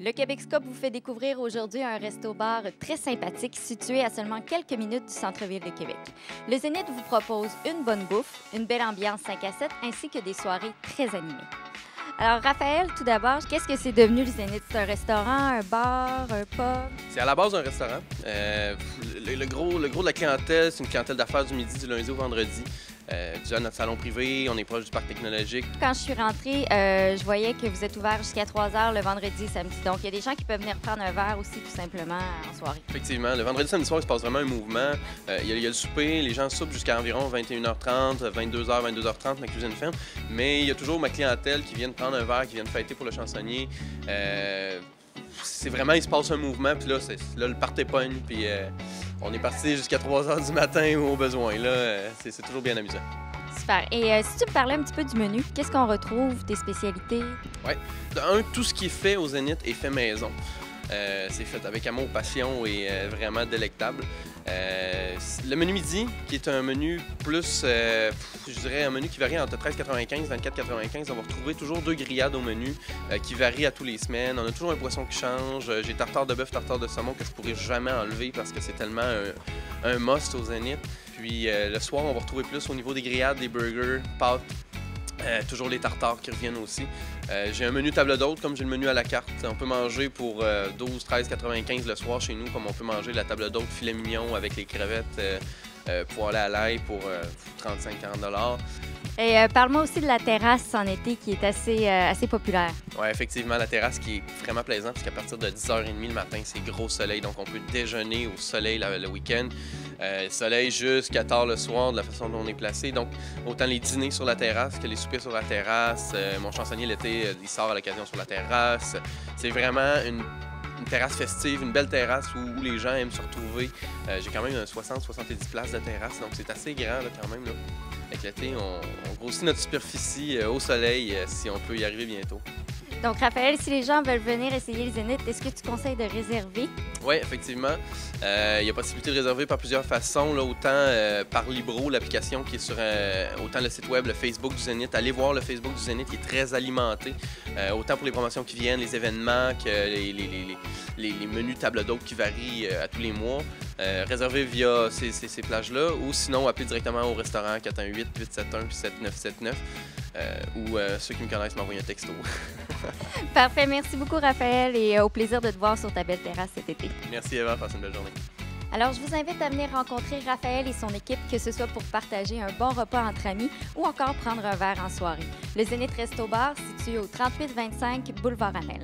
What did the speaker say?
Le Québec-Scope vous fait découvrir aujourd'hui un resto-bar très sympathique situé à seulement quelques minutes du centre-ville de Québec. Le Zénith vous propose une bonne bouffe, une belle ambiance 5 à 7 ainsi que des soirées très animées. Alors, Raphaël, tout d'abord, qu'est-ce que c'est devenu le Zénith? C'est un restaurant, un bar, un pub? C'est à la base un restaurant. Le gros de la clientèle, c'est une clientèle d'affaires du midi, du lundi au vendredi. Déjà notre salon privé, on est proche du parc technologique. Quand je suis rentrée, je voyais que vous êtes ouvert jusqu'à 3 heures le vendredi et samedi. Donc, il y a des gens qui peuvent venir prendre un verre aussi, tout simplement, en soirée. Effectivement, le vendredi, samedi soir, il se passe vraiment un mouvement. Il y a le souper, les gens soupent jusqu'à environ 21h30, 22h, 22h30, ma cuisine ferme. Mais il y a toujours ma clientèle qui vient prendre un verre, qui vient fêter pour le chansonnier. C'est vraiment, il se passe un mouvement, puis là, le party pogne, puis on est parti jusqu'à 3h du matin au besoin. Là, c'est toujours bien amusant. Super. Et si tu me parlais un petit peu du menu, qu'est-ce qu'on retrouve, tes spécialités? Oui. Tout ce qui est fait au Zénith est fait maison. C'est fait avec amour, passion et vraiment délectable. Le menu midi, qui est un menu plus, je dirais, un menu qui varie entre 13,95 et 24,95. On va retrouver toujours 2 grillades au menu qui varient à tous les semaines. On a toujours un poisson qui change. J'ai tartare de bœuf, tartare de saumon que je pourrais jamais enlever parce que c'est tellement un must au Zénith. Puis le soir, on va retrouver plus au niveau des grillades, des burgers, pâtes. Toujours les tartares qui reviennent aussi. J'ai un menu table d'hôte comme j'ai le menu à la carte. On peut manger pour 12, 13,95 le soir chez nous, comme on peut manger la table d'hôte filet mignon avec les crevettes poêlées à l'ail pour 35-40 $. Et parle-moi aussi de la terrasse en été qui est assez populaire. Oui, effectivement, la terrasse qui est vraiment plaisante parce qu'à partir de 10h30 le matin, c'est gros soleil. Donc, on peut déjeuner au soleil le week-end. Soleil jusqu'à tard le soir de la façon dont on est placé. Donc, autant les dîners sur la terrasse que les soupers sur la terrasse. Mon chansonnier, l'été, il sort à l'occasion sur la terrasse. C'est vraiment une terrasse festive, une belle terrasse où les gens aiment se retrouver. J'ai quand même 60-70 places de terrasse, donc c'est assez grand là, quand même. Là. Avec l'été, on grossit notre superficie au soleil si on peut y arriver bientôt. Donc, Raphaël, si les gens veulent venir essayer le Zénith, est-ce que tu conseilles de réserver? Oui, effectivement. Il y a possibilité de réserver par plusieurs façons, là, autant par Libro, l'application qui est sur autant le site web, le Facebook du Zénith. Allez voir le Facebook du Zénith qui est très alimenté, autant pour les promotions qui viennent, les événements, que les menus table d'hôte qui varient à tous les mois. Réserver via ces plages-là ou sinon appeler directement au restaurant 418-871-7979 ou ceux qui me connaissent m'envoient un texto. Parfait. Merci beaucoup, Raphaël, et au plaisir de te voir sur ta belle terrasse cet été. Merci, Eva. Passe une belle journée. Alors, je vous invite à venir rencontrer Raphaël et son équipe, que ce soit pour partager un bon repas entre amis ou encore prendre un verre en soirée. Le Zénith Resto Bar, situé au 3825 Boulevard Amel.